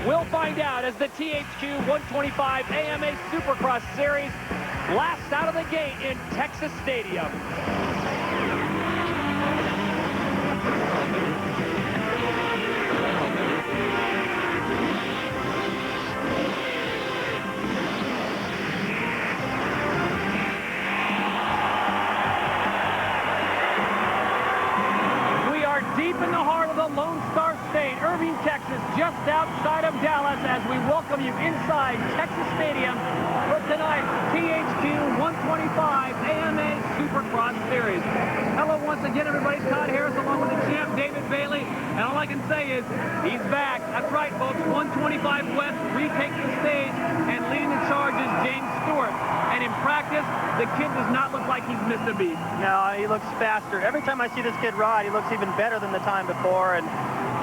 We'll find out as the THQ 125 AMA Supercross Series blasts out of the gate in Texas Stadium. Deep in the heart of the Lone Star State, Irving, Texas, just outside of Dallas, as we welcome you inside Texas Stadium for tonight's THQ 125 AMA Supercross Series. Hello once again, everybody. Todd Harris along with the champ, David Bailey. And all I can say is, he's back. That's right, folks. 125 West retakes the stage, and leading the charge is James Stewart. And in practice, the kid does not look like he's missed a beat. No, he looks faster. Every time I see this kid ride, he looks even better than the time before, and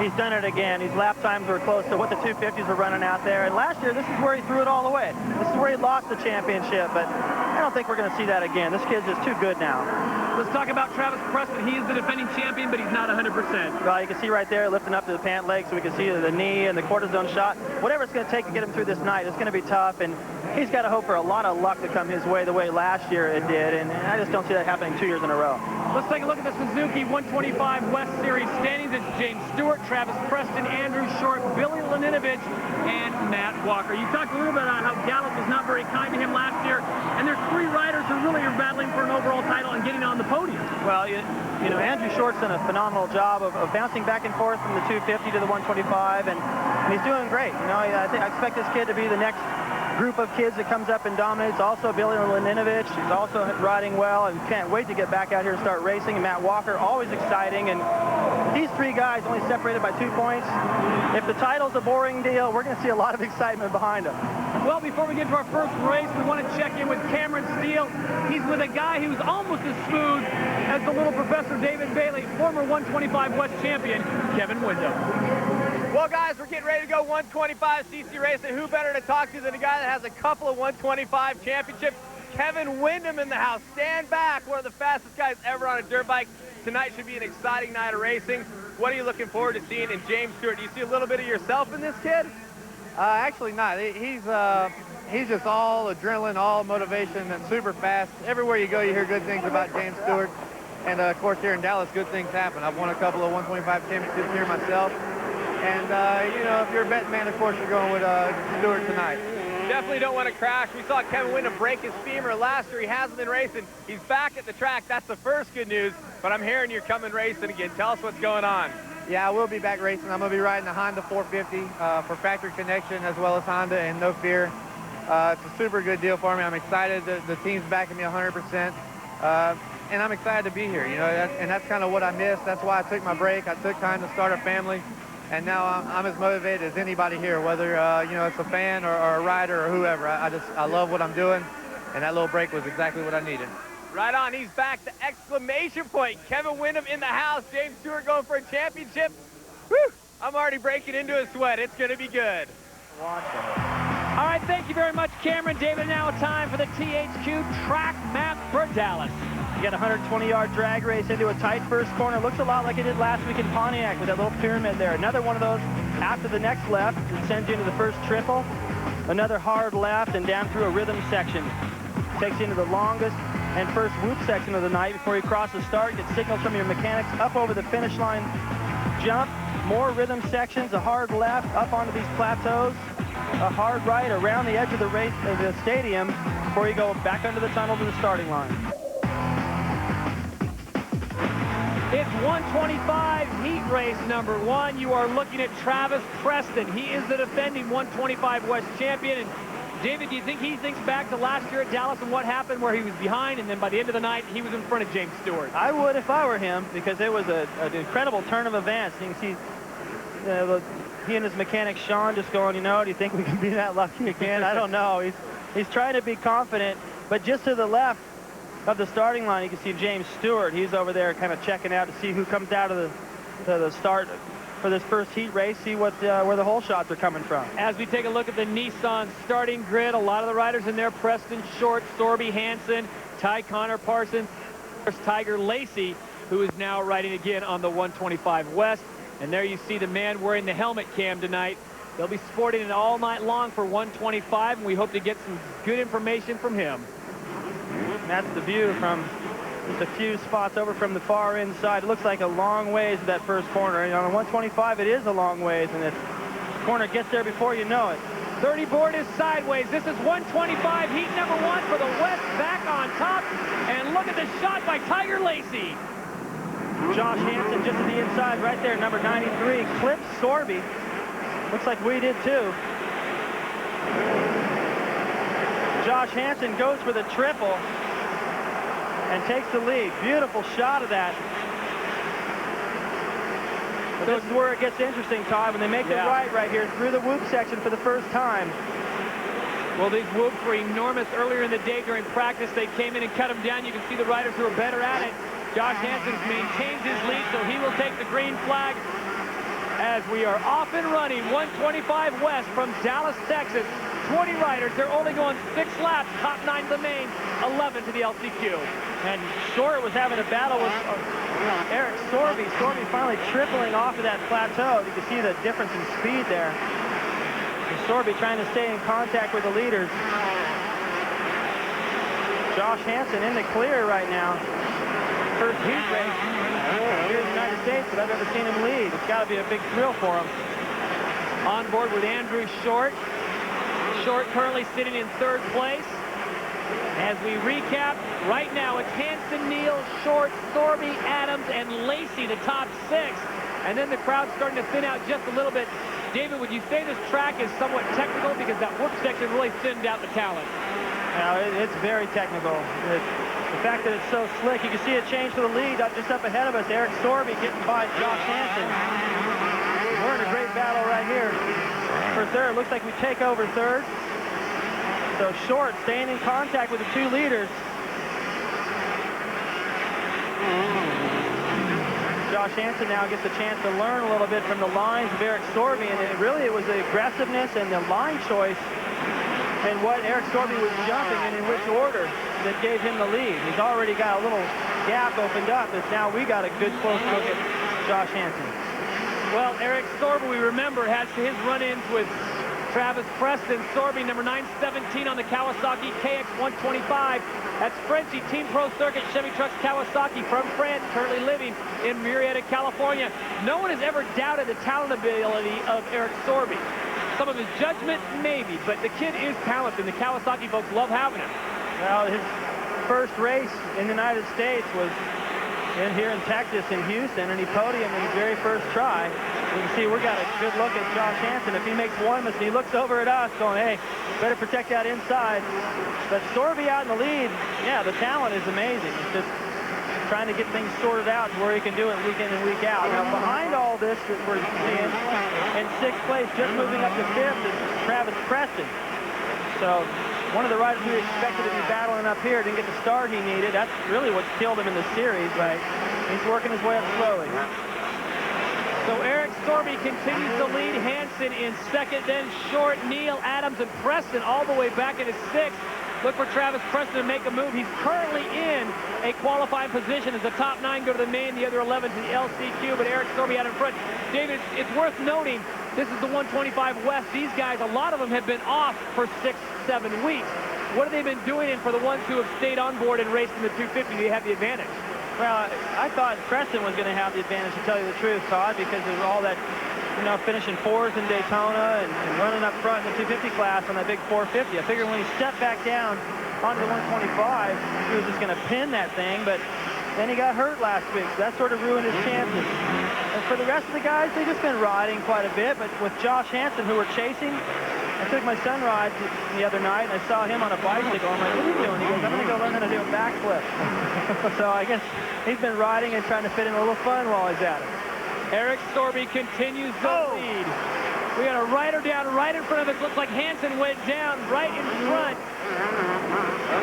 he's done it again. His lap times were close to what the 250s were running out there, and last year, this is where he threw it all away. This is where he lost the championship, but I don't think we're going to see that again. This kid's just too good now. Let's talk about Travis Preston. He is the defending champion, but he's not 100%. Well, you can see right there, lifting up to the pant leg, so we can see the knee and the cortisone shot. Whatever it's going to take to get him through this night, it's going to be tough, and he's got to hope for a lot of luck to come his way the way last year it did, and I just don't see that happening 2 years in a row. Let's take a look at the Suzuki 125 West Series standings. It's James Stewart, Travis Preston, Andrew Short, Billy Laninovich, and Matt Walker. You talked a little bit about how Dallas was not very kind to him last year, and there's three riders who really are battling for an overall title and getting on the podium. Well, you know, Andrew Short's done a phenomenal job of bouncing back and forth from the 250 to the 125, and he's doing great. You know, I expect this kid to be the next group of kids that comes up and dominates. Also, Billy Laninovich, he's also riding well and can't wait to get back out here and start racing. And Matt Walker, always exciting. And these three guys only separated by 2 points. If the title's a boring deal, we're going to see a lot of excitement behind them. Well, before we get to our first race, we want to check in with Cameron Steele. He's with a guy who's almost as smooth as the little Professor David Bailey, former 125 West champion, Kevin Windham. Well, guys, we're getting ready to go 125cc racing. Who better to talk to than a guy that has a couple of 125 championships? Kevin Windham in the house. Stand back. One of the fastest guys ever on a dirt bike. Tonight should be an exciting night of racing. What are you looking forward to seeing in James Stewart? Do you see a little bit of yourself in this kid? Actually not. He's just all adrenaline, all motivation, and super fast. Everywhere you go, you hear good things about James Stewart. And, of course, here in Dallas, good things happen. I've won a couple of 125 championships here myself. And, you know, if you're a betting man, of course, you're going with Stewart tonight. Definitely don't want to crash. We saw Kevin Windham break his femur last year. He hasn't been racing. He's back at the track. That's the first good news. But I'm hearing you're coming racing again. Tell us what's going on. Yeah, I will be back racing. I'm going to be riding the Honda 450 for factory connection as well as Honda, and no fear. It's a super good deal for me. I'm excited. The team's backing me 100%. And I'm excited to be here. You know, and that's kind of what I missed. That's why I took my break. I took time to start a family. And now I'm as motivated as anybody here, whether, you know, it's a fan or a rider or whoever. I love what I'm doing, and that little break was exactly what I needed. Right on. He's back. The exclamation point. Kevin Windham in the house. James Stewart going for a championship. Whew! I'm already breaking into a sweat. It's going to be good. Watch it. All right, thank you very much, Cameron. David, now time for the THQ track map for Dallas. You got a 120-yard drag race into a tight first corner. Looks a lot like it did last week in Pontiac with that little pyramid there. Another one of those after the next left. It sends you into the first triple. Another hard left and down through a rhythm section. Takes you into the longest and first whoop section of the night before you cross the start. Get signals from your mechanics up over the finish line. Jump, more rhythm sections, a hard left up onto these plateaus. A hard right around the edge of the race of the stadium before you go back under the tunnel to the starting line. It's 125 heat race number 1. You are looking at Travis Preston. He is the defending 125 West champion. And David, do you think he thinks back to last year at Dallas and what happened where he was behind, and then by the end of the night, he was in front of James Stewart? I would if I were him, because it was an incredible turn of events. You can see he and his mechanic, Sean, just going, you know, do you think we can be that lucky again? I don't know. He's trying to be confident, but just to the left of the starting line, you can see James Stewart. He's over there kind of checking out to see who comes out of the start for this first heat race, see what where the hole shots are coming from. As we take a look at the Nissan starting grid, a lot of the riders in there: Preston, Short, Sorby, Hansen, Ty Connor, Parsons, Tiger Lacey, who is now riding again on the 125 West. And there you see the man wearing the helmet cam tonight. They'll be sporting it all night long for 125, and we hope to get some good information from him. And that's the view from just a few spots over from the far inside. It looks like a long ways to that first corner. And on a 125, it is a long ways, and the corner gets there before you know it. 30 board is sideways. This is 125, heat number 1 for the West, back on top. And look at the shot by Tiger Lacey. Josh Hansen just to the inside right there, number 93, clips Sorby. Looks like we did too. Josh Hansen goes for the triple and takes the lead. Beautiful shot of that. But this is where it gets interesting, Todd, when they make the right here through the whoop section for the first time. Well, these whoops were enormous earlier in the day during practice. They came in and cut them down. You can see the riders who are better at it. Josh Hansen maintains his lead, so he will take the green flag as we are off and running. 125 West from Dallas, Texas. 20 riders. They're only going 6 laps. Top 9 to the main, 11 to the LCQ. And Short was having a battle with Eric Sorby. Sorby finally tripling off of that plateau. You can see the difference in speed there. And Sorby trying to stay in contact with the leaders. Josh Hansen in the clear right now. First heat race here in the United States that I've ever seen him lead. It's got to be a big thrill for him. On board with Andrew Short. Short currently sitting in 3rd place. As we recap, right now it's Hansen, Neal, Short, Sorby, Adams, and Lacey, the top 6. And then the crowd's starting to thin out just a little bit. David, would you say this track is somewhat technical because that whoop section really thinned out the talent? Now, it's very technical. The fact that it's so slick, you can see it change to the lead just up ahead of us. Eric Sorby getting by Josh Hansen. We're in a great battle right here for 3rd. Looks like we take over 3rd. So Short staying in contact with the 2 leaders. Josh Hansen now gets a chance to learn a little bit from the lines of Eric Sorby, and it was the aggressiveness and the line choice and what Eric Sorby was jumping and in which order that gave him the lead. He's already got a little gap opened up, as now we got a good close look at Josh Hansen. Well, Eric Sorby, we remember, has his run-ins with Travis Preston. Sorby, number 917 on the Kawasaki KX125. That's Frenchy Team Pro Circuit Chevy Trucks Kawasaki from France, currently living in Murrieta, California. No one has ever doubted the talent ability of Eric Sorby. Some of his judgment, maybe, but the kid is talented, and the Kawasaki folks love having him. Well, his first race in the United States was here in Texas, in Houston, and he podiumed in his very first try. You can see we got a good look at Josh Hansen. If he makes one mistake, he looks over at us going, hey, better protect that inside. But Sorby out in the lead, yeah, the talent is amazing. It's just trying to get things sorted out to where he can do it week in and week out. Now, behind all this that we're seeing, in 6th place, just moving up to 5th, is Travis Preston. So one of the riders we expected to be battling up here didn't get the start he needed. That's really what killed him in the series, but he's working his way up slowly. So Eric Sorby continues to lead. Hansen in 2nd, then Short, Neal, Adams, and Preston all the way back into 6th. Look for Travis Preston to make a move. He's currently in a qualifying position as the top 9 go to the main, the other 11 to the LCQ, but Eric Sorby out in front. David, it's worth noting, this is the 125 West. These guys, a lot of them have been off for 6-7 weeks. What have they been doing? And for the ones who have stayed on board and raced in the 250, they have the advantage. Well, I thought Preston was going to have the advantage, to tell you the truth, Todd, because of all that, finishing 4th in Daytona and running up front in the 250 class on that big 450. I figured when he stepped back down onto the 125, he was just going to pin that thing, but then he got hurt last week, so that sort of ruined his chances. And for the rest of the guys, they've just been riding quite a bit, but with Josh Hansen, who we're chasing, I took my son ride the other night, and I saw him on a bicycle. I'm like, what are you doing? He goes, I'm going to go learn how to do a backflip. So I guess he's been riding and trying to fit in a little fun while he's at it. Eric Sorby continues the lead. We got a rider down right in front of us. Looks like Hansen went down right in front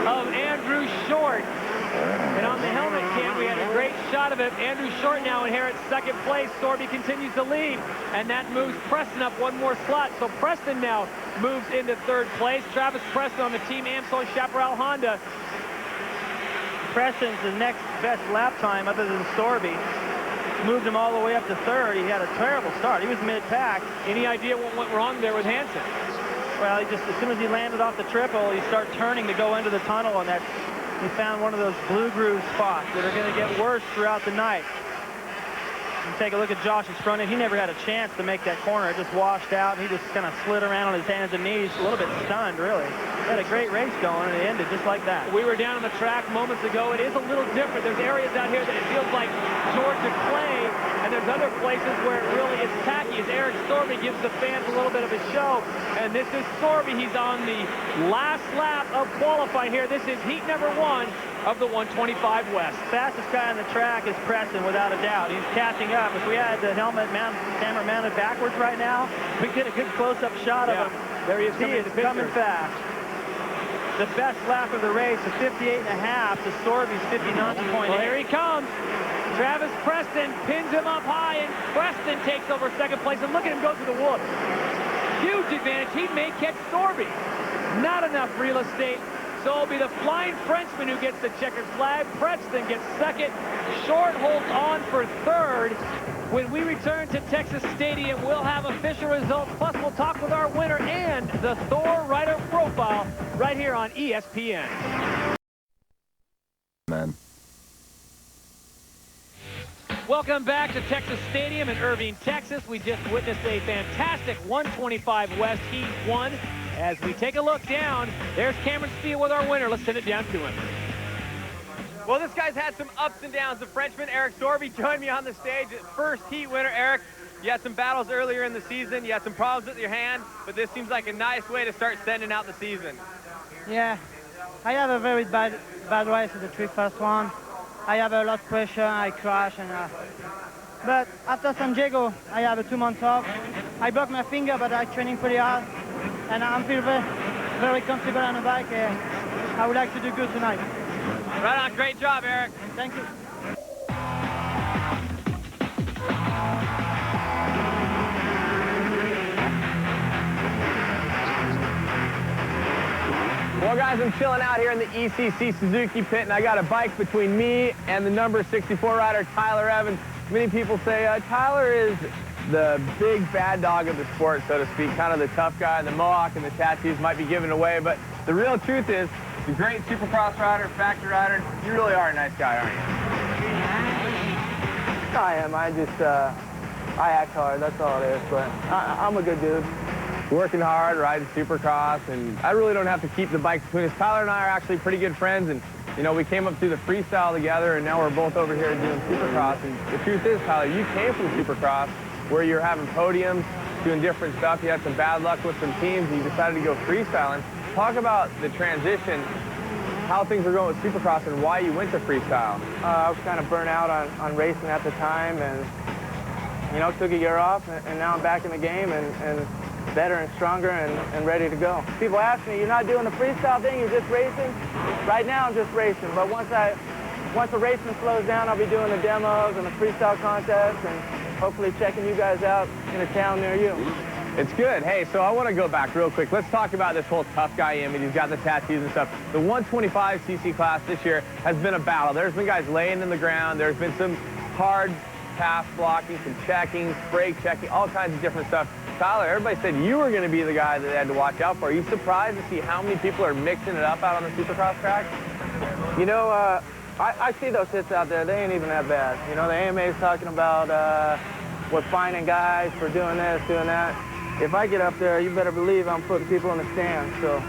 of Andrew Short. And on the helmet cam, we had a great shot of it. Andrew Short now in here at 2nd place. Sorby continues to lead, and that moves Preston up one more slot. So Preston now moves into 3rd place. Travis Preston on the Team AMSO Chaparral Honda. Preston's the next best lap time other than Sorby. moved him all the way up to third. He had a terrible start. He was mid-pack. Any idea what went wrong there with Hansen? Well, he just, as soon as he landed off the triple, he started turning to go into the tunnel, and that he found one of those blue groove spots that are going to get worse throughout the night. You take a look at Josh's front end. He never had a chance to make that corner. It just washed out, and he just kind of slid around on his hands and knees, a little bit stunned, really. He had a great race going, and it ended just like that. We were down on the track moments ago. It is a little different. There's areas out here that it feels like Georgia clay, and there's other places where it really is tacky, as Eric Sorby gives the fans a little bit of a show. And this is Sorby. He's on the last lap of qualifying here. This is heat number 1 of the 125 West. Fastest guy on the track is Preston, without a doubt. He's catching up. If we had the camera mounted backwards right now, we get a good close-up shot of him. There he is. He is coming fast. The best lap of the race, a 58.5 to Sorby's 59.8. Well, here he comes. Travis Preston pins him up high, and Preston takes over second place. And look at him go through the woods. Huge advantage. He may catch Sorby. Not enough real estate. So it'll be the flying Frenchman who gets the checkered flag. Preston gets second. Short holds on for third. When we return to Texas Stadium, we'll have official results. Plus, we'll talk with our winner and the Thor Rider profile right here on ESPN. Man. Welcome back to Texas Stadium in Irving, Texas. We just witnessed a fantastic 125 West Heat 1. As we take a look down, there's Cameron Steele with our winner. Let's send it down to him. Well, this guy's had some ups and downs. The Frenchman, Eric Sorby, joined me on the stage. First heat winner, Eric. You had some battles earlier in the season. You had some problems with your hand, but this seems like a nice way to start sending out the season. Yeah, I have a very bad race in the first one. I have a lot of pressure, I crash, but after San Diego, I have a 2 months off. I broke my finger, but I'm training pretty hard, and I'm feeling very comfortable on the bike. I would like to do good tonight. Right on, great job, Eric. Thank you. Well, guys, I'm chilling out here in the ECC Suzuki pit, and I got a bike between me and the number 64 rider, Tyler Evans. Many people say Tyler is the big bad dog of the sport, so to speak, kind of the tough guy. The mohawk and the tattoos might be given away, but the real truth is, the great Supercross rider, factory rider, you really are a nice guy, aren't you? I am. I act hard, that's all it is, but I'm a good dude. Working hard, riding Supercross, and I really don't have to keep the bike between us. Tyler and I are actually pretty good friends, and you know, we came up through the freestyle together, and now we're both over here doing Supercross. And the truth is, Tyler, you came from Supercross, where you're having podiums, doing different stuff. You had some bad luck with some teams, and you decided to go freestyling. Talk about the transition, how things were going with Supercross, and why you went to freestyle. I was kind of burnt out on racing at the time, and you know, took a year off, and now I'm back in the game, and better and stronger and ready to go. People ask me, you're not doing the freestyle thing, you're just racing? Right now I'm just racing, but once the racing slows down, I'll be doing the demos and the freestyle contests and hopefully checking you guys out in a town near you. It's good. Hey, so I want to go back real quick. Let's talk about this whole tough guy image. He's got the tattoos and stuff. The 125cc class this year has been a battle. There's been guys laying in the ground. There's been some hard pass blocking, some checking, brake checking, all kinds of different stuff. Tyler, everybody said you were going to be the guy that they had to watch out for. Are you surprised to see how many people are mixing it up out on the Supercross track? You know, I see those hits out there. They ain't even that bad. You know, the AMA is talking about we're fining guys for doing this, doing that. If I get up there, you better believe I'm putting people in the stands, so.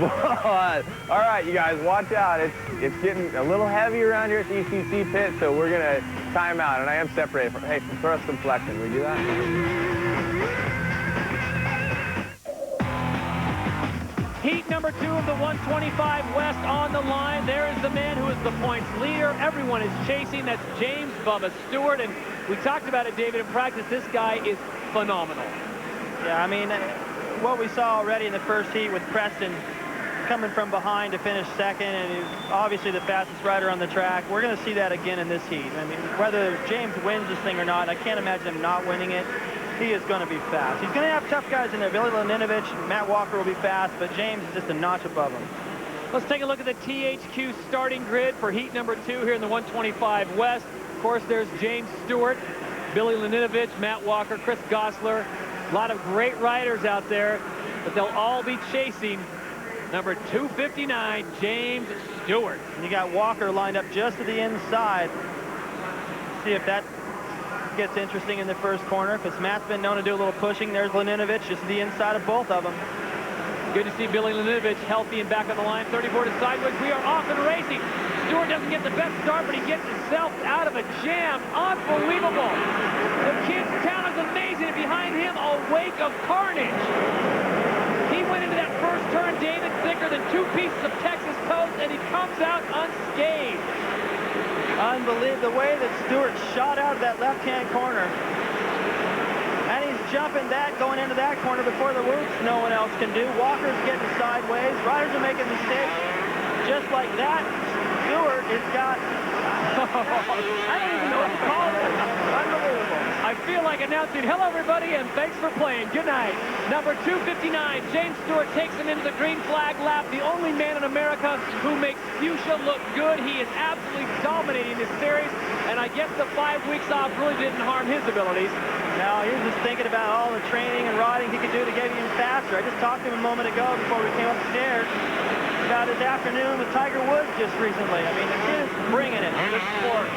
All right, you guys, watch out. It's getting a little heavy around here at the ECC pit, so we're going to time out, and I am separated. Hey, throw us some flexion. Can we do that? Heat number 2 of the 125 West on the line. There is the man who is the points leader. Everyone is chasing. That's James Bubba Stewart. And we talked about it, David, in practice. This guy is phenomenal. Yeah, I mean, what we saw already in the first heat with Preston coming from behind to finish second, and he's obviously the fastest rider on the track. We're going to see that again in this heat. I mean, whether James wins this thing or not, I can't imagine him not winning it. He is going to be fast. He's going to have tough guys in there. Billy Laninovich, Matt Walker will be fast, but James is just a notch above him. Let's take a look at the THQ starting grid for heat number 2 here in the 125 West. Of course, there's James Stewart, Billy Laninovich, Matt Walker, Chris Gosselaar. A lot of great riders out there, but they'll all be chasing number 259, James Stewart. And you got Walker lined up just to the inside. See if that gets interesting in the first corner, because Matt's been known to do a little pushing. There's Laninovich just to the inside of both of them. Good to see Billy Laninovich healthy and back on the line. 34 to sideways. We are off and racing. Stewart doesn't get the best start, but he gets himself out of a jam. Unbelievable. The kid's town is amazing, and behind him, a wake of carnage. He went into that first turn, David, thicker than 2 pieces of Texas toast, and he comes out unscathed. Unbelievable. The way that Stewart shot out of that left-hand corner. And he's jumping that, going into that corner before the whoops no one else can do. Walker's getting sideways. Riders are making mistakes. Just like that, Stewart has got... I don't even know what to call it. Unbelievable. I feel like announcing, hello everybody, and thanks for playing. Good night. Number 259, James Stewart takes him into the green flag lap. The only man in America who makes fuchsia look good. He is absolutely dominating this series, and I guess the 5 weeks off really didn't harm his abilities. No, he was just thinking about all the training and riding he could do to get even faster. I just talked to him a moment ago before we came upstairs about his afternoon with Tiger Woods just recently. I mean, the kid is bringing it to the sport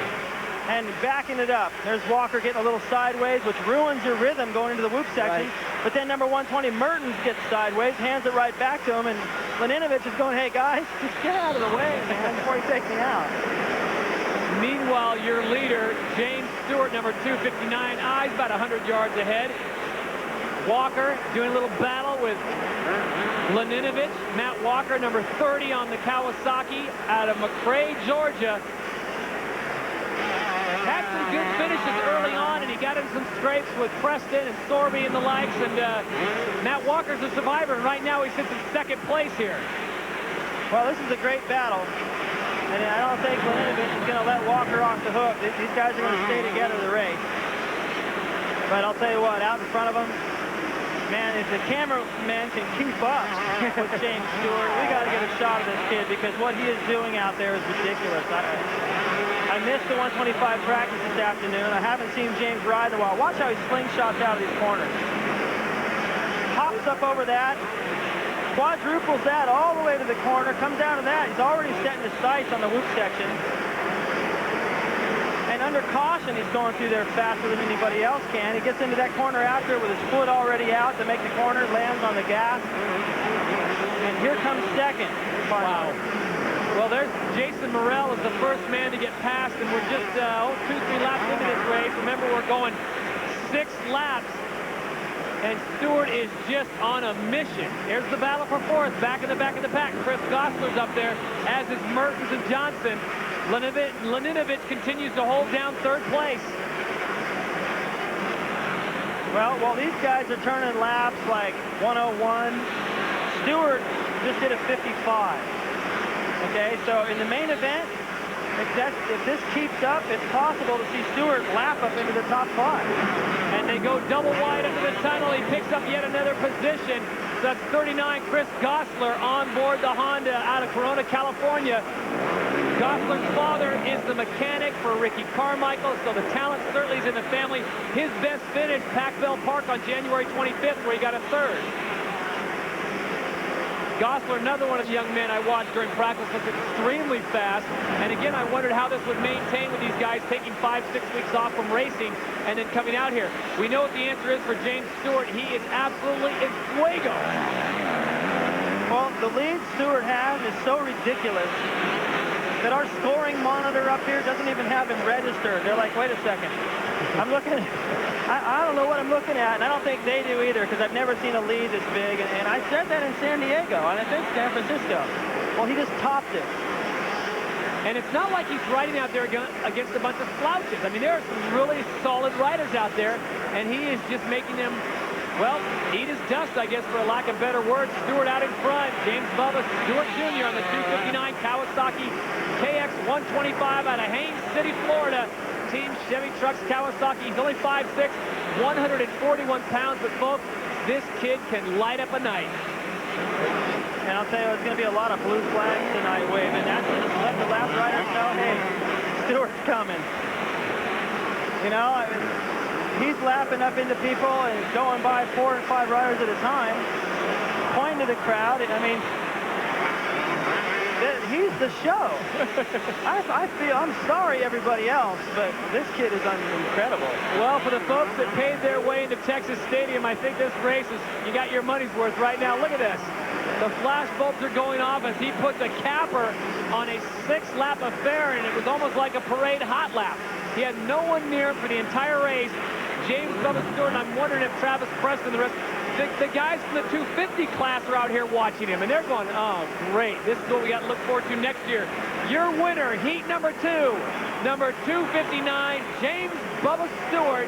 and backing it up. There's Walker getting a little sideways, which ruins your rhythm going into the whoop section. Right. But then number 120, Mertens, gets sideways, hands it right back to him, and Laninovich is going, hey, guys, just get out of the way, man, before he takes me out. Meanwhile, your leader, James Stewart, number 259, he's about 100 yards ahead. Walker doing a little battle with Laninovich. Matt Walker, number 30 on the Kawasaki out of McRae, Georgia. Had some good finishes early on, and he got in some scrapes with Preston and Sorby and the likes, and Matt Walker's a survivor, and right now he sits in second place here. Well, this is a great battle. And I don't think Laninovich is going to let Walker off the hook. These guys are going to stay together the race. But I'll tell you what, out in front of them, man, if the cameraman can keep up with James Stewart, we got to get a shot of this kid, because what he is doing out there is ridiculous. I missed the 125 practice this afternoon. I haven't seen James ride in a while. Watch how he slingshots out of these corners. Hops up over that. Quadruples that all the way to the corner, comes down to that. He's already setting his sights on the whoop section. And under caution, he's going through there faster than anybody else can. He gets into that corner after with his foot already out to make the corner, lands on the gas. And here comes second. Wow. Well, there's Jason Morrell is the first man to get past, and we're just 2-3 laps into this race. Remember, we're going 6 laps. And Stewart is just on a mission. Here's the battle for fourth, back in the pack. Chris Gosselaar's up there, as is Mertens and Johnson. Laninovich continues to hold down third place. Well, while these guys are turning laps like 101, Stewart just did a 55. Okay, so in the main event, if this keeps up, it's possible to see Stewart lap up into the top 5. And they go double wide into the tunnel. He picks up yet another position. So that's 39, Chris Gosselaar on board the Honda out of Corona, California. Gosselaar's father is the mechanic for Ricky Carmichael, so the talent certainly is in the family. His best finish, Packville Park on January 25th, where he got a third. Gosselaar, another one of the young men I watched during practice, was extremely fast. And again, I wondered how this would maintain with these guys taking 5-6 weeks off from racing and then coming out here. We know what the answer is for James Stewart. He is absolutely in fuego. Well, the lead Stewart has is so ridiculous that our scoring monitor up here doesn't even have him registered. They're like, wait a second. I'm looking at... I don't know what I'm looking at, and I don't think they do either, because I've never seen a lead this big, and I said that in San Diego, and I think San Francisco. Well, he just topped it. And it's not like he's riding out there against a bunch of slouches. I mean, there are some really solid riders out there, and he is just making them, well, eat his dust, I guess, for a lack of better words. Stewart out in front. James Bubba Stewart Jr. on the 259 Kawasaki KX 125 out of Haynes City, Florida. Team Chevy Trucks Kawasaki. He's only 5'6", 141 pounds, but folks, this kid can light up a night. And I'll tell you, it's going to be a lot of blue flags tonight waving. That's just let the lap riders know, hey, Stewart's coming. You know, I mean, he's lapping up into people and going by 4 and 5 riders at a time, pointing to the crowd. I mean, he's the show. I'm sorry everybody else, but this kid is incredible. Well, for the folks that paid their way into Texas Stadium, I think this race is, you got your money's worth right now. Look at this. The flash bulbs are going off as he put the capper on a 6-lap affair, and it was almost like a parade hot lap. He had no one near him for the entire race. James Stewart, and I'm wondering if Travis Preston, the rest, the guys from the 250 class are out here watching him, and they're going, oh, great. This is what we got to look forward to next year. Your winner, heat number 2, number 259, James Bubba Stewart,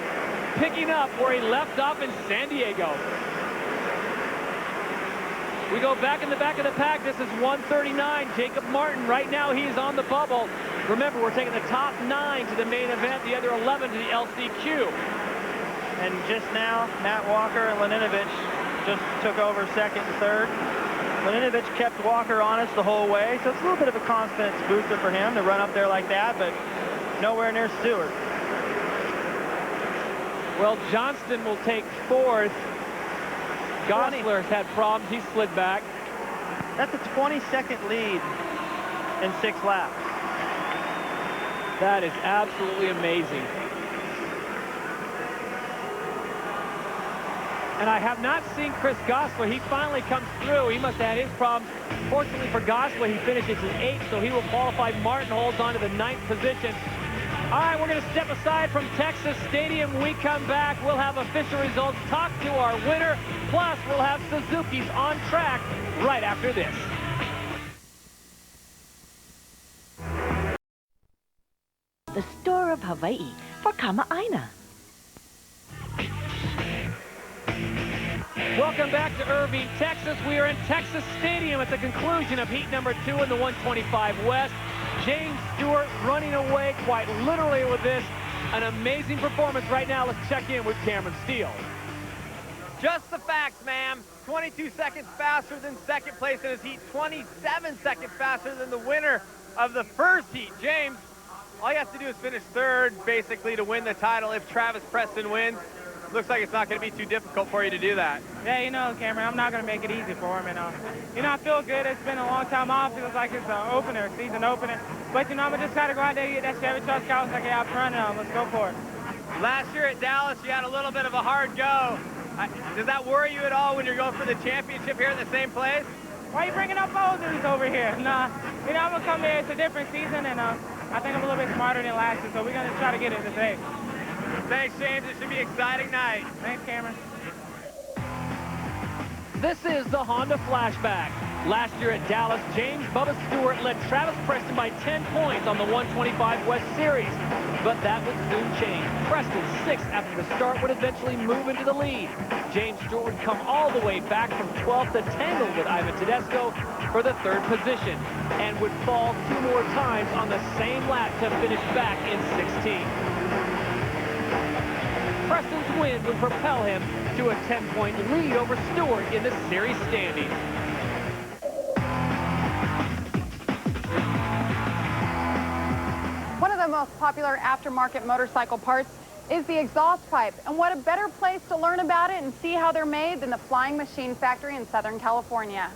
picking up where he left off in San Diego. We go back in the back of the pack. This is 139. Jacob Martin, right now he's on the bubble. Remember, we're taking the top 9 to the main event, the other 11 to the LCQ. And just now, Matt Walker and Laninovich just took over second and third. Laninovich kept Walker honest the whole way, so it's a little bit of a confidence booster for him to run up there like that, but nowhere near Stewart. Well, Johnston will take 4th. Gosselaar's had problems. He slid back. That's a 20-second lead in 6 laps. That is absolutely amazing. And I have not seen Chris Gosselaar. He finally comes through. He must have had his problems. Fortunately for Gosselaar, he finishes in 8th, so he will qualify. Martin holds on to the 9th position. All right, we're going to step aside from Texas Stadium. When we come back, we'll have official results, talk to our winner, plus we'll have Suzuki's on track right after this. The Store of Hawaii for Kama'aina. Welcome back to Irving, Texas. We are in Texas Stadium at the conclusion of heat number 2 in the 125 West. James Stewart running away quite literally with this. An amazing performance right now. Let's check in with Cameron Steele. Just the facts, ma'am. 22 seconds faster than second place in his heat. 27 seconds faster than the winner of the first heat. James, all you have to do is finish 3rd, basically, to win the title if Travis Preston wins. Looks like it's not going to be too difficult for you to do that. Yeah, you know, Cameron, I'm not going to make it easy for him. And, you know, I feel good. It's been a long time off. Feels like it's an opener, season opener. But, you know, I'm going to just got to go out there and get that Chevy truck out so I get out front. Let's go for it. Last year at Dallas, you had a little bit of a hard go. Does that worry you at all when you're going for the championship here in the same place? Why are you bringing up boulders over here? Nah, you know, I'm going to come here. It's a different season, and I think I'm a little bit smarter than last year, so we're going to try to get it today. Thanks, James. It should be an exciting night. Thanks, Cameron. This is the Honda Flashback. Last year at Dallas, James Bubba Stewart led Travis Preston by 10 points on the 125 West Series. But that would soon change. Preston, 6th after the start, would eventually move into the lead. James Stewart would come all the way back from 12th to tangle with Ivan Tedesco for the 3rd position and would fall 2 more times on the same lap to finish back in 16th. Preston's win would propel him to a 10-point lead over Stewart in the series standings. One of the most popular aftermarket motorcycle parts is the exhaust pipe. And what a better place to learn about it and see how they're made than the Flying Machine Factory in Southern California.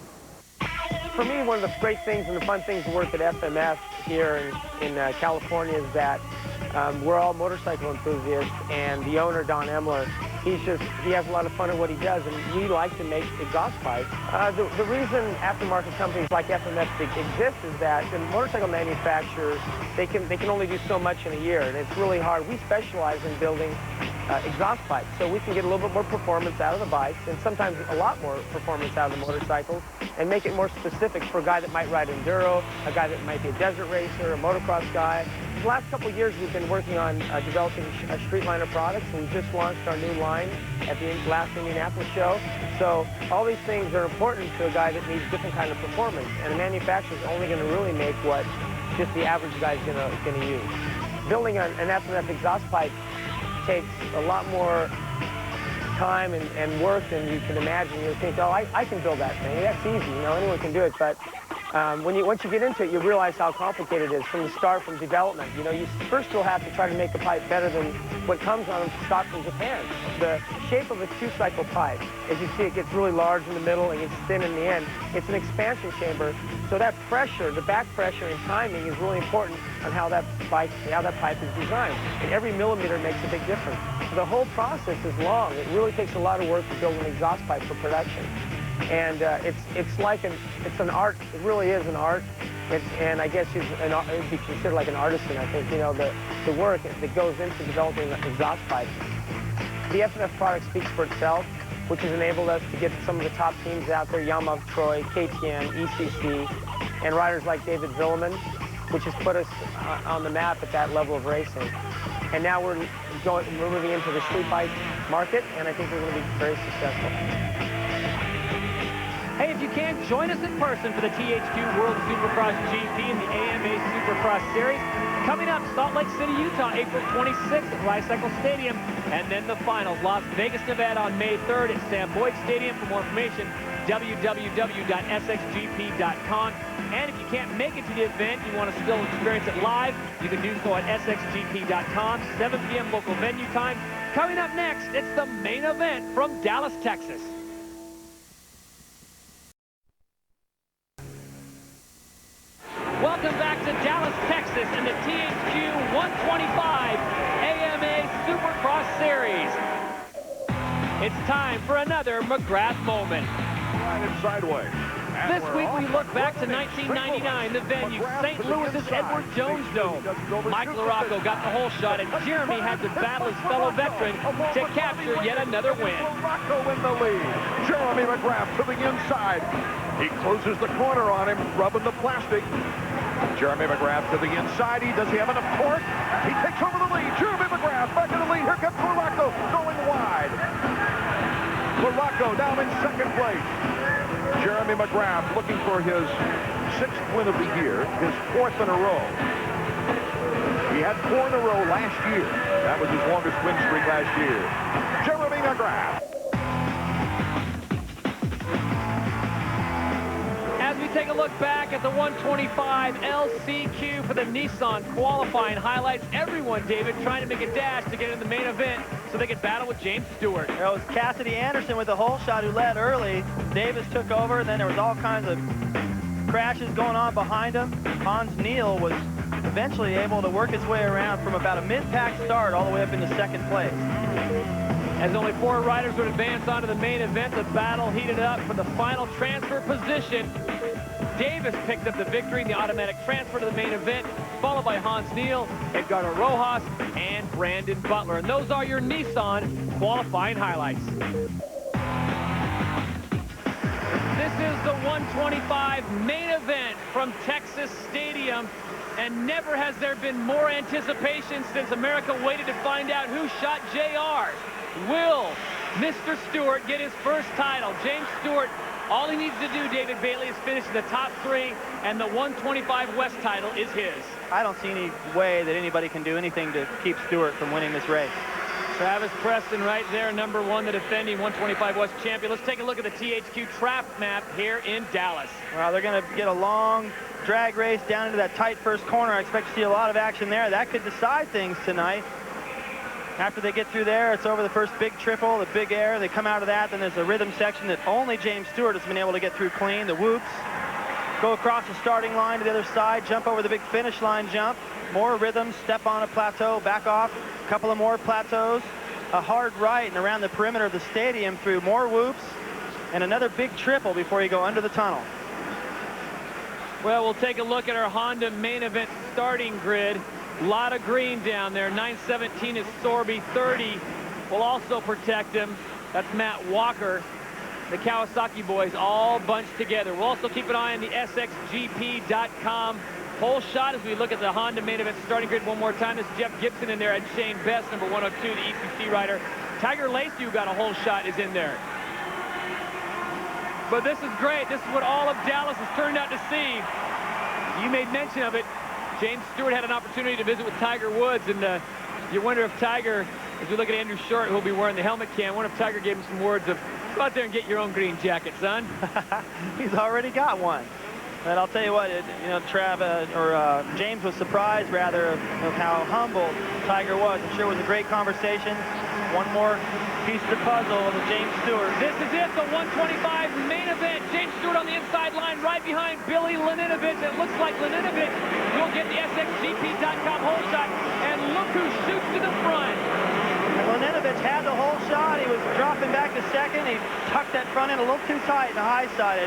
For me, one of the great things and the fun things to work at FMF here in California is that we're all motorcycle enthusiasts, and the owner, Don Emler, he has a lot of fun at what he does, and we like to make exhaust pipes. The reason aftermarket companies like FMF exist is that the motorcycle manufacturers, they can only do so much in a year, and it's really hard. We specialize in building exhaust pipes, so we can get a little bit more performance out of the bikes, and sometimes a lot more performance out of the motorcycles, and make it more specific for a guy that might ride enduro, a guy that might be a desert racer, a motocross guy. The last couple of years, we've been working on developing a street line of products, and we just launched our new line at the last Indianapolis show. So all these things are important to a guy that needs different kind of performance, and a manufacturer is only going to really make what just the average guy is going to use. Building an FMF exhaust pipe takes a lot more time and work than you can imagine. You think, oh, I can build that thing. That's easy, you know, anyone can do it. But Once you get into it, you realize how complicated it is from the start, from development. You know, first you'll have to try to make the pipe better than what comes on stock from Japan. The shape of a two-cycle pipe, as you see, it gets really large in the middle and gets thin in the end. It's an expansion chamber, so that pressure, the back pressure and timing is really important on how that pipe is designed. And every millimeter makes a big difference. So the whole process is long. It really takes a lot of work to build an exhaust pipe for production. And it's an art. It really is an art. And I guess it'd be considered like an artisan. I think, you know, the work that goes into developing an exhaust pipe. The FMF product speaks for itself, which has enabled us to get some of the top teams out there: Yamaha, Troy, KTM, ECC, and riders like David Villeman, which has put us on the map at that level of racing. And now we're moving into the street bike market, and I think we're going to be very successful. Hey, if you can, join us in person for the THQ World Supercross GP and the AMA Supercross Series. Coming up, Salt Lake City, Utah, April 26th at Ricycle Stadium. And then the finals, Las Vegas, Nevada on May 3rd at Sam Boyd Stadium. For more information, www.sxgp.com. And if you can't make it to the event, you want to still experience it live, you can do so at sxgp.com, 7 p.m. local venue time. Coming up next, it's the main event from Dallas, Texas. Welcome back to Dallas, Texas in the THQ 125 AMA Supercross Series. It's time for another McGrath moment. Right and sideways. This week we look back to 1999, the venue, St. Louis's Edward Jones Dome. Mike LaRocco got the whole shot, and Jeremy had to battle his fellow veteran to capture yet another win. LaRocco in the lead. Jeremy McGrath to the inside. He closes the corner on him, rubbing the plastic. Jeremy McGrath to the inside. Does he have enough torque? He takes over the lead. Jeremy McGrath back in the lead. Here comes LaRocco going wide. LaRocco down in second place. Jeremy McGrath looking for his 6th win of the year, his 4th in a row. He had 4 in a row last year. That was his longest win streak last year. Jeremy McGrath. As we take a look back at the 125 LCQ for the Nissan qualifying highlights, everyone, David, trying to make a dash to get in the main event so they could battle with James Stewart. It was Cassidy Anderson with the whole shot who led early. Davis took over, and then there was all kinds of crashes going on behind him. Hans Neal was eventually able to work his way around from about a mid-pack start all the way up into second place. As only 4 riders would advance onto the main event, the battle heated up for the final transfer position. Davis picked up the victory in the automatic transfer to the main event, followed by Hans Neal, Edgardo Rojas, and Brandon Butler. And those are your Nissan qualifying highlights. This is the 125 main event from Texas Stadium, and never has there been more anticipation since America waited to find out who shot JR. Will Mr. Stewart get his first title? James Stewart, all he needs to do, David Bailey, is finish in the top 3, and the 125 West title is his. I don't see any way that anybody can do anything to keep Stewart from winning this race. Travis Preston right there, number 1, the defending 125 West champion. Let's take a look at the THQ trap map here in Dallas. Well, they're going to get a long drag race down into that tight first corner. I expect to see a lot of action there. That could decide things tonight. After they get through there, it's over the first big triple, the big air. They come out of that, then there's the rhythm section that only James Stewart has been able to get through clean, the whoops. Go across the starting line to the other side, jump over the big finish line jump. More rhythm, step on a plateau, back off, a couple of more plateaus. A hard right and around the perimeter of the stadium through more whoops, and another big triple before you go under the tunnel. Well, we'll take a look at our Honda main event starting grid. A lot of green down there. 917 is Sorby. 30 will also protect him. That's Matt Walker. The Kawasaki boys all bunched together. We'll also keep an eye on the sxgp.com whole shot as we look at the Honda main event starting grid one more time. This is Jeff Gibson in there at Shane Best, number 102, the ECC rider. Tiger Lacey, who got a whole shot, is in there. But this is great. This is what all of Dallas has turned out to see. You made mention of it. James Stewart had an opportunity to visit with Tiger Woods, and you wonder if Tiger, as we look at Andrew Short, who'll be wearing the helmet cam, I wonder if Tiger gave him some words of, go out there and get your own green jacket, son. He's already got one. And I'll tell you what, James was surprised, rather, of how humble Tiger was. I'm sure it was a great conversation. One more piece of the puzzle with James Stewart. This is it, the 125 main event. James Stewart on the inside line, right behind Billy Laninovich. It looks like Laninovich will get the SXGP.com hole shot, and look who shoots to the front. Laninovich had the whole shot. He was dropping back to second. He tucked that front end a little too tight and high-sided.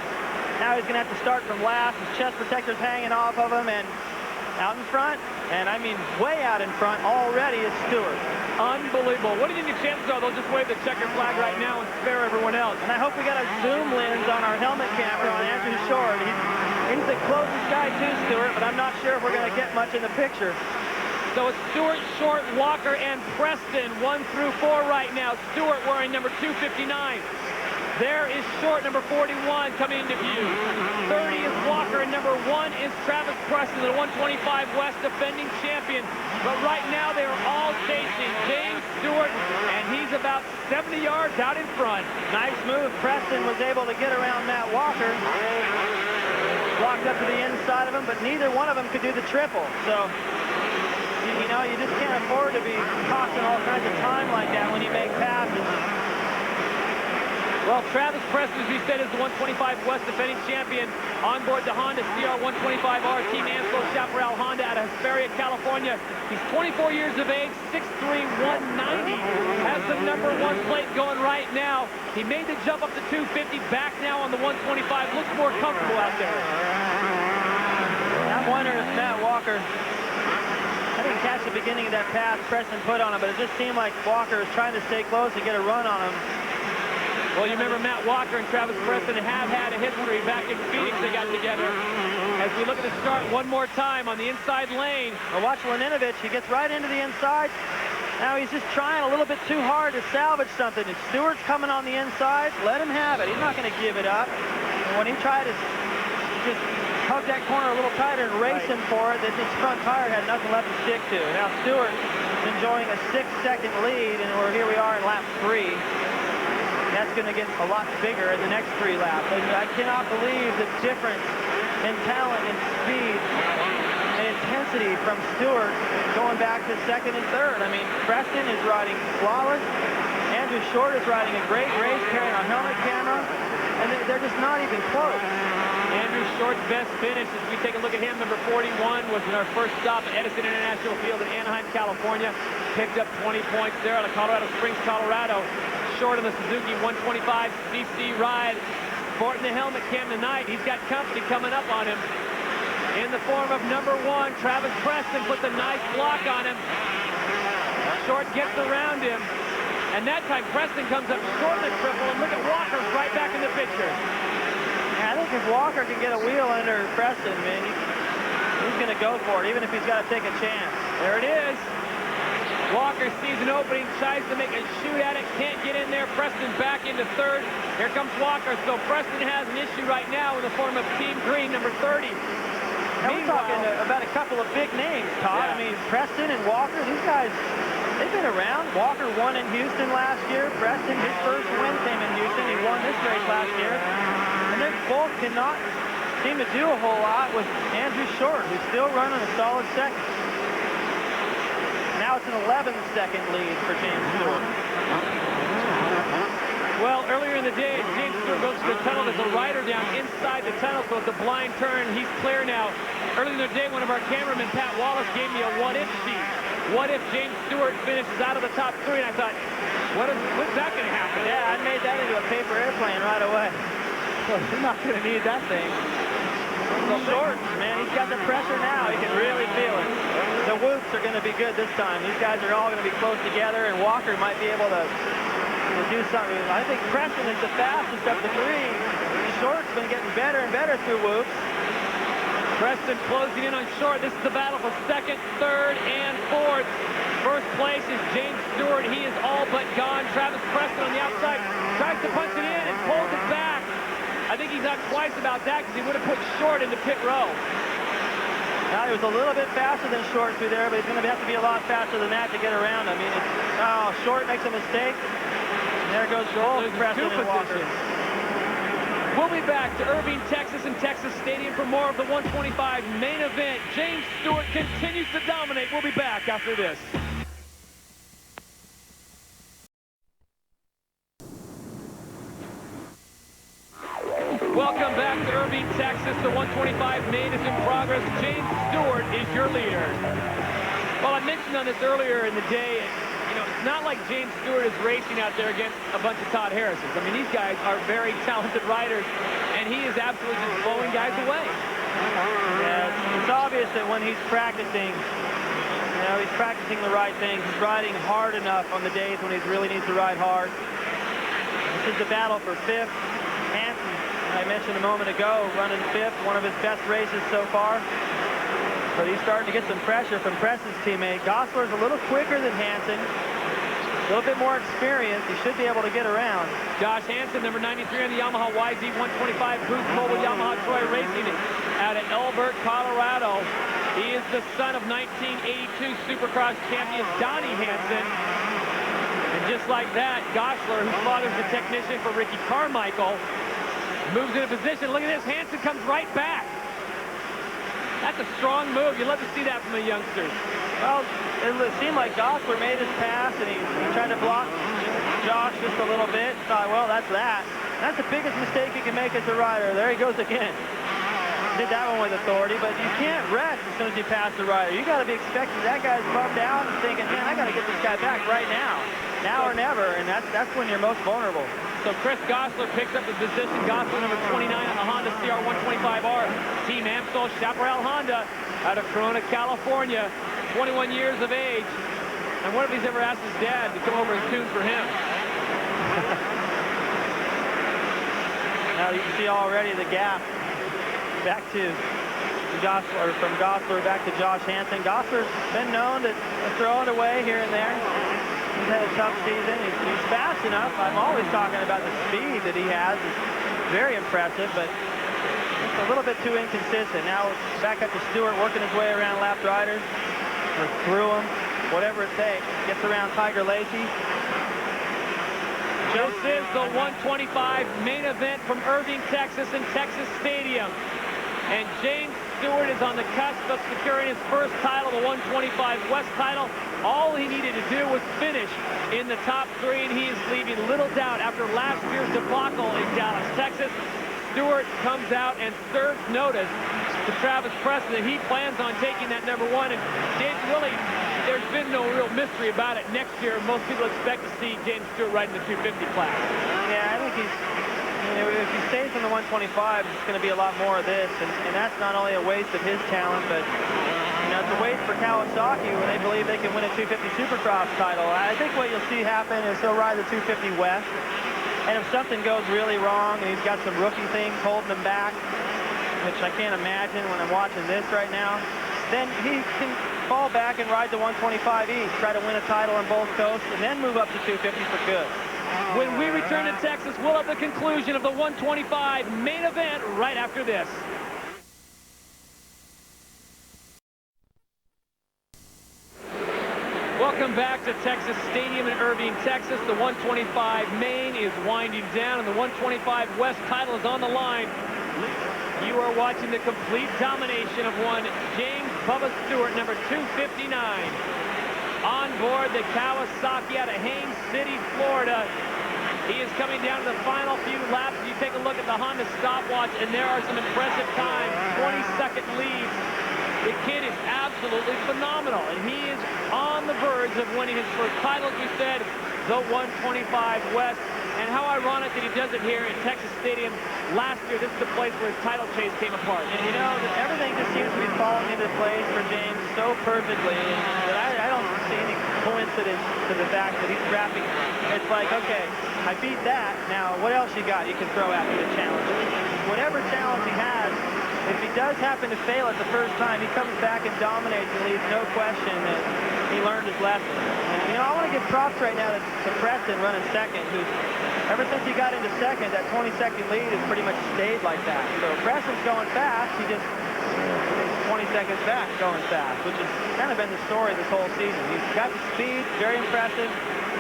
Now he's going to have to start from last. His chest protector's hanging off of him, and out in front, and I mean way out in front already is Stewart. Unbelievable. What do you think the chances are? They'll just wave the checker flag right now and spare everyone else. And I hope we got a zoom lens on our helmet camera on Andrew Short. He's the closest guy to Stewart, but I'm not sure if we're going to get much in the picture. So it's Stewart, Short, Walker, and Preston, 1 through 4 right now. Stewart wearing number 259. There is Short, number 41, coming into view. 30 is Walker, and number 1 is Travis Preston, the 125 West defending champion. But right now, they are all chasing James Stewart, and he's about 70 yards out in front. Nice move. Preston was able to get around Matt Walker. Blocked up to the inside of him, but neither one of them could do the triple. So, you know, you just can't afford to be costing all kinds of time like that when you make passes. Well, Travis Preston, as we said, is the 125 West defending champion on board the Honda CRF450R Team Ansel Chaparral Honda out of Hesperia, California. He's 24 years of age, 6'3", 190. Has the number 1 plate going right now. He made the jump up to 250, back now on the 125. Looks more comfortable out there. I'm wondering if Matt Walker, I didn't catch the beginning of that pass Preston put on him, but it just seemed like Walker was trying to stay close and get a run on him. Well, you remember Matt Walker and Travis Preston have had a history. Back in Phoenix, they got together. As we look at the start one more time on the inside lane. Well, watch Laninovich. He gets right into the inside. Now he's just trying a little bit too hard to salvage something. And Stewart's coming on the inside. Let him have it. He's not going to give it up. And when he tried to just hug that corner a little tighter and race him for it, then his front tire had nothing left to stick to. Now Stewart is enjoying a 6-second lead, and here we are in lap 3. That's going to get a lot bigger in the next 3 laps. I cannot believe the difference in talent and speed and intensity from Stewart going back to 2nd and 3rd. I mean, Preston is riding flawless. Andrew Short is riding a great race, carrying our helmet camera, and they're just not even close. Andrew Short's best finish, as we take a look at him, number 41, was in our first stop at Edison International Field in Anaheim, California. Picked up 20 points there out of Colorado Springs, Colorado. Short of the Suzuki 125cc ride, sporting the helmet cam tonight. He's got company coming up on him in the form of number 1. Travis Preston puts a nice block on him. Short gets around him, and that time Preston comes up short of the triple, and look at Walker right back in the picture. Yeah, I think if Walker can get a wheel under Preston, man, he's going to go for it, even if he's got to take a chance. There it is. Walker sees an opening, tries to make a shoot at it, can't get in there. Preston back into 3rd. Here comes Walker. So Preston has an issue right now in the form of Team Green, number 30. Now we're talking about a couple of big names, Todd. Yeah. I mean, Preston and Walker, these guys, they've been around. Walker won in Houston last year. Preston, his first win came in Houston. He won this race last year. And they both cannot seem to do a whole lot with Andrew Short, who's still running a solid 2nd. Now it's an 11-second lead for James Stewart. Well, earlier in the day, James Stewart goes to the tunnel. There's a rider down inside the tunnel, so it's a blind turn. He's clear now. Earlier in the day, one of our cameramen, Pat Wallace, gave me a what-if sheet. What if James Stewart finishes out of the top 3? And I thought, what's that going to happen? Yeah, I made that into a paper airplane right away. Well, he's not going to need that thing. So Short, man, he's got the pressure now. He can really feel it. The whoops are going to be good this time. These guys are all going to be close together, and Walker might be able to do something. I think Preston is the fastest up the 3. Short's been getting better and better through whoops. Preston closing in on Short. This is the battle for 2nd, 3rd, and 4th. First place is James Stewart. He is all but gone. Travis Preston on the outside tries to punch it in and pulls it back. I think he's not twice about that because he would have put Short into pit row. Now he was a little bit faster than Short through there, but he's going to have to be a lot faster than that to get around. I mean, Short makes a mistake. And there goes both Preston and Walker. We'll be back to Irving, Texas and Texas Stadium for more of the 125 main event. James Stewart continues to dominate. We'll be back after this. Welcome back to Irving, Texas. The 125 main is in progress. James Stewart is your leader. Well, I mentioned on this earlier in the day, you know, it's not like James Stewart is racing out there against a bunch of Todd Harris's. I mean, these guys are very talented riders, and he is absolutely just blowing guys away. Yeah, it's obvious that when he's practicing, you know, he's practicing the right things. He's riding hard enough on the days when he really needs to ride hard. This is the battle for fifth. Hansen, I mentioned a moment ago, running fifth, one of his best races so far. But he's starting to get some pressure from Preston's teammate. Gosselaar's a little quicker than Hansen, a little bit more experience. He should be able to get around. Josh Hansen, number 93 on the Yamaha YZ125 Boost Mobile Yamaha Troy Racing out of Elbert, Colorado. He is the son of 1982 Supercross champion Donnie Hansen. And just like that, Gosselaar, whose father's the technician for Ricky Carmichael, moves into position. Look at this. Hansen comes right back. That's a strong move. You love to see that from the youngsters. Well, it seemed like Gosselaar made his pass, and he tried to block Josh just a little bit. Thought, well, that's that. That's the biggest mistake you can make as a rider. There he goes again. Did that one with authority, but you can't rest as soon as you pass the rider. You got to be expecting that guy's bummed out and thinking, man, I got to get this guy back right now. Now or never, and that's when you're most vulnerable. So Chris Gosselaar picks up the position. Gosselaar number 29 on the Honda CRF450R. Team Amstel Chaparral Honda out of Corona, California. 21 years of age. And what if he's ever asked his dad to come over and tune for him? Now you can see already the gap back to Gosselaar, from Gosselaar back to Josh Hansen. Gosselaar's been known to throw it away here and there. He's had a tough season. He's fast enough. I'm always talking about the speed that he has. It's very impressive, but it's a little bit too inconsistent. Now back up to Stewart, working his way around lap riders, or through them, whatever it takes. Gets around Tiger Lacey. This is the 125 main event from Irving, Texas and Texas Stadium. And James Stewart is on the cusp of securing his first title, the 125 West title. All he needed to do was finish in the top three, and he is leaving little doubt after last year's debacle in Dallas, Texas. Stewart comes out and serves notice to Travis Preston that he plans on taking that number one. And James, really, there's been no real mystery about it. Next year, most people expect to see James Stewart riding the 250 class. Yeah, I think he's... You know, if he stays in the 125, it's going to be a lot more of this, and that's not only a waste of his talent, but you know, it's a waste for Kawasaki when they believe they can win a 250 Supercross title. I think what you'll see happen is he'll ride the 250 West, and if something goes really wrong and he's got some rookie things holding him back, which I can't imagine when I'm watching this right now, then he can fall back and ride the 125 East, try to win a title on both coasts, and then move up to 250 for good. When we return to Texas, we'll have the conclusion of the 125 main event right after this. Welcome back to Texas Stadium in Irving, Texas. The 125 main is winding down, and the 125 West title is on the line. You are watching the complete domination of one James Bubba Stewart, number 259. On board the Kawasaki out of Haynes City, Florida. He is coming down to the final few laps. You take a look at the Honda stopwatch, and there are some impressive times, 20-second leads. The kid is absolutely phenomenal, and he is on the verge of winning his first title, as we said, the 125 West. And how ironic that he does it here in Texas Stadium. Last year, this is the place where his title chase came apart. And you know, everything just seems to be falling into place for James so perfectly that I don't see any coincidence to the fact that he's wrapping. It's like, okay, I beat that. Now, what else you got you can throw at me to challenge him? Whatever challenge he has, if he does happen to fail it the first time, he comes back and dominates and leaves no question that he learned his lesson. And, you know, I want to give props right now to Preston running second, who's ever since he got into second, that 20-second lead has pretty much stayed like that. So Preston's going fast, he just 20 seconds back going fast, which has kind of been the story this whole season. He's got the speed, very impressive.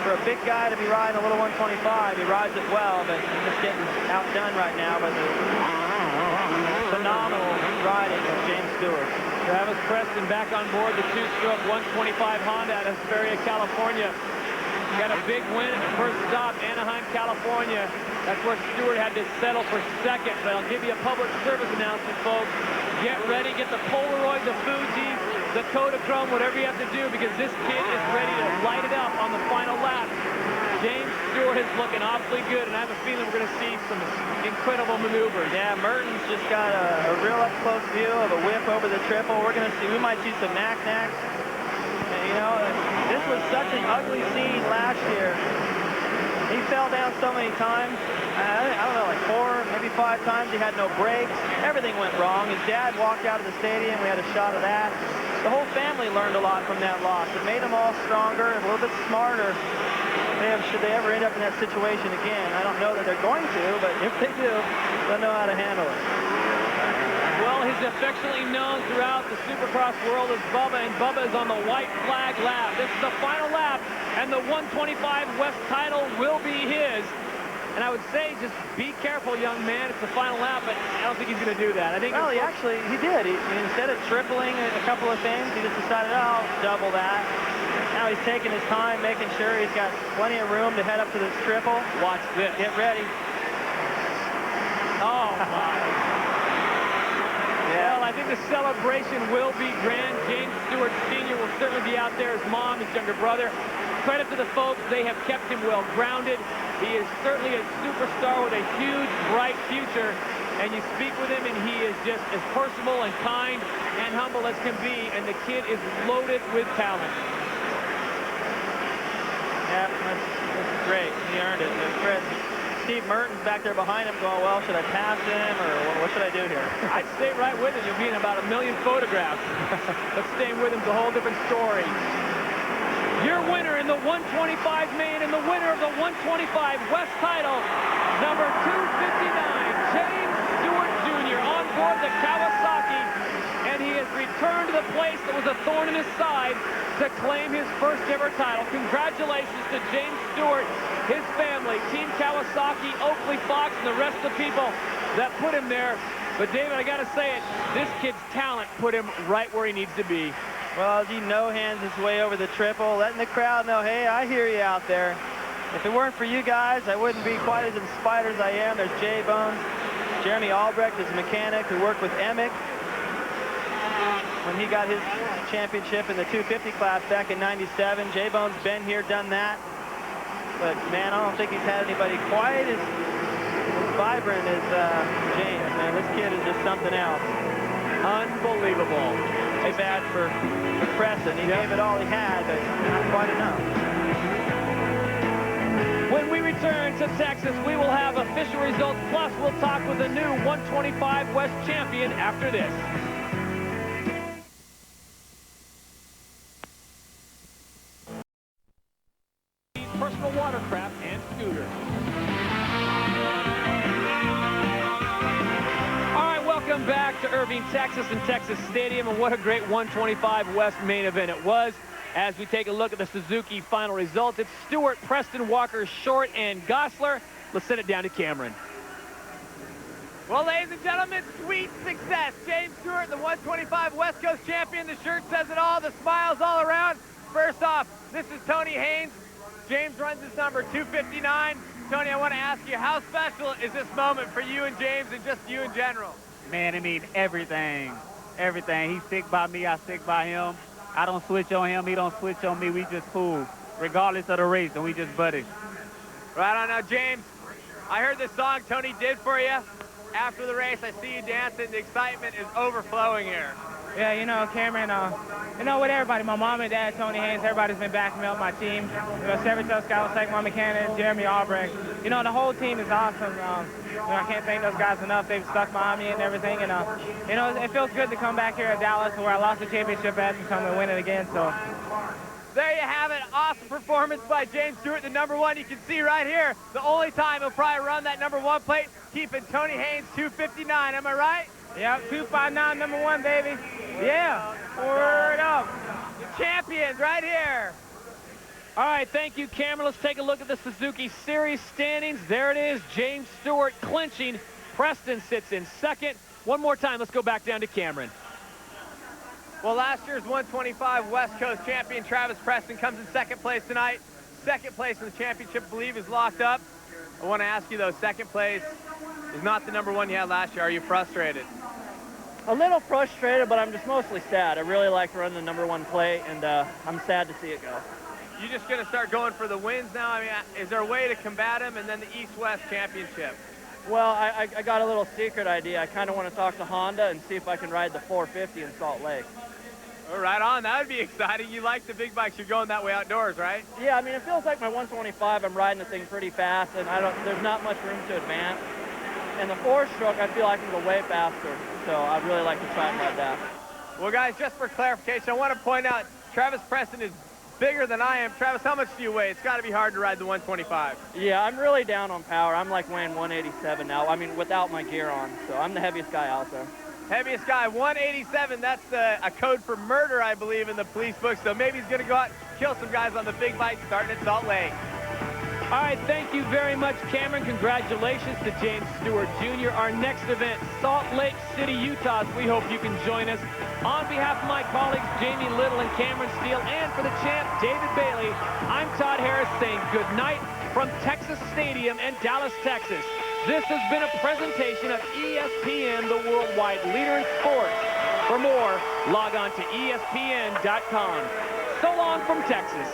for a big guy to be riding a little 125, he rides it well, but he's just getting outdone right now by the phenomenal riding of James Stewart. Travis Preston back on board the two-stroke 125 Honda out of Hesperia, California. Got a big win at the first stop, Anaheim, California. That's where Stewart had to settle for second. But I'll give you a public service announcement, folks. Get ready, get the Polaroid, the Fuji, the Kodachrome, whatever you have to do, because this kid is ready to light it up on the final lap. James Stewart is looking awfully good, and I have a feeling we're going to see some incredible maneuvers. Yeah, Mertens just got a real up-close view of a whip over the triple. We're going to see, we might see some knack-knacks. You know, this was such an ugly scene last year. He fell down so many times. I don't know, like 4, maybe 5 times. He had no brakes. Everything went wrong. His dad walked out of the stadium. We had a shot of that. The whole family learned a lot from that loss. It made them all stronger, a little bit smarter. Should they ever end up in that situation again? I don't know that they're going to, but if they do, they'll know how to handle it. Well, he's affectionately known throughout the Supercross world as Bubba, and Bubba is on the white flag lap. This is the final lap, and the 125 West title will be his. And I would say, just be careful, young man. It's the final lap, but I don't think he's going to do that. I think. Well, he did. Instead of tripling a couple of things, he just decided, oh, I'll double that. Now he's taking his time, making sure he's got plenty of room to head up to this triple. Watch this. Get ready. Oh, my. Yeah. Well, I think the celebration will be grand. James Stewart Sr. will certainly be out there. His mom, his younger brother. Credit to the folks. They have kept him well grounded. He is certainly a superstar with a huge, bright future. And you speak with him, and he is just as personable and kind and humble as can be. And the kid is loaded with talent. Yeah, that's great. He earned it. Fred, Steve Mertens back there behind him going, well, should I pass him, or what should I do here? I'd stay right with him. You'll be in about 1 million photographs. But staying with him's a whole different story. Your winner in the 125 main and the winner of the 125 West title, number 259, James Stewart Jr. on board the Kawasaki, and he has returned to the place that was a thorn in his side to claim his first ever title. Congratulations to James Stewart, his family, Team Kawasaki, Oakley Fox, and the rest of the people that put him there. But David, I gotta say it, this kid's talent put him right where he needs to be. Well, as he no-hands his way over the triple, letting the crowd know, hey, I hear you out there. If it weren't for you guys, I wouldn't be quite as inspired as I am. There's Jay Bones, Jeremy Albrecht, his mechanic, who worked with Emick when he got his championship in the 250 class back in '97. Jay Bones been here, done that. But, man, I don't think he's had anybody quite as vibrant as James, man. This kid is just something else. Unbelievable. Too bad for Preston. He gave it all he had, but not quite enough. When we return to Texas, we will have official results, plus we'll talk with the new 125 West champion after this. Personal watercraft and scooter. Welcome back to Irving, Texas, and Texas Stadium, and what a great 125 West main event it was. As we take a look at the Suzuki final results, it's Stewart, Preston, Walker, Short, and Gosselaar. Let's send it down to Cameron. Well, ladies and gentlemen, sweet success. James Stewart, the 125 West Coast champion. The shirt says it all, the smiles all around. First off, this is Tony Haynes. James runs his number 259. Tony, I want to ask you, how special is this moment for you and James and just you in general? Man, it means everything. Everything. He stick by me, I stick by him. I don't switch on him, he don't switch on me. We just cool, regardless of the race, and we just buddies. Right on now, James. I heard this song Tony did for you. After the race, I see you dancing. The excitement is overflowing here. Yeah, you know, Cameron, you know, with everybody, my mom and dad, Tony Haynes, everybody's been backing me up, my team. You know, Severtel Scott, my mechanic, Jeremy Albrecht. You know, the whole team is awesome. You know, I can't thank those guys enough. They've stuck behind me and everything. And, you know, it feels good to come back here at Dallas where I lost the championship at and come and win it again. So there you have it. Awesome performance by James Stewart, the number one. You can see right here, the only time he'll probably run that number one plate, keeping Tony Haynes 259. Am I right? Yep, 259, number one, baby. Yeah, word up. The champions right here. All right, thank you, Cameron. Let's take a look at the Suzuki Series standings. There it is, James Stewart clinching. Preston sits in second. One more time, let's go back down to Cameron. Well, last year's 125 West Coast champion Travis Preston comes in second place tonight. Second place in the championship, I believe, is locked up. I want to ask you, though, second place is not the number one you had last year. Are you frustrated? A little frustrated, but I'm just mostly sad. I really like running the number one plate, and I'm sad to see it go. You just going to start going for the wins now? I mean, is there a way to combat them? And then the East-West Championship. Well, I got a little secret idea. I kind of want to talk to Honda and see if I can ride the 450 in Salt Lake. Oh, right on. That would be exciting. You like the big bikes. You're going that way outdoors, right? Yeah, I mean, it feels like my 125. I'm riding the thing pretty fast, and there's not much room to advance. And the four-stroke, I feel I can go way faster. So I'd really like to try and ride that. Well, guys, just for clarification, I want to point out Travis Preston is bigger than I am. Travis, how much do you weigh? It's got to be hard to ride the 125. Yeah, I'm really down on power. I'm like weighing 187 now. I mean, without my gear on. So I'm the heaviest guy out there. Heaviest guy, 187. That's a code for murder, I believe, in the police book. So maybe he's going to go out and kill some guys on the big bike starting at Salt Lake. All right, thank you very much, Cameron. Congratulations to James Stewart Jr. Our next event, Salt Lake City, Utah. We hope you can join us. On behalf of my colleagues, Jamie Little and Cameron Steele, and for the champ, David Bailey, I'm Todd Harris saying good night from Texas Stadium in Dallas, Texas. This has been a presentation of ESPN, the worldwide leader in sports. For more, log on to ESPN.com. So long from Texas.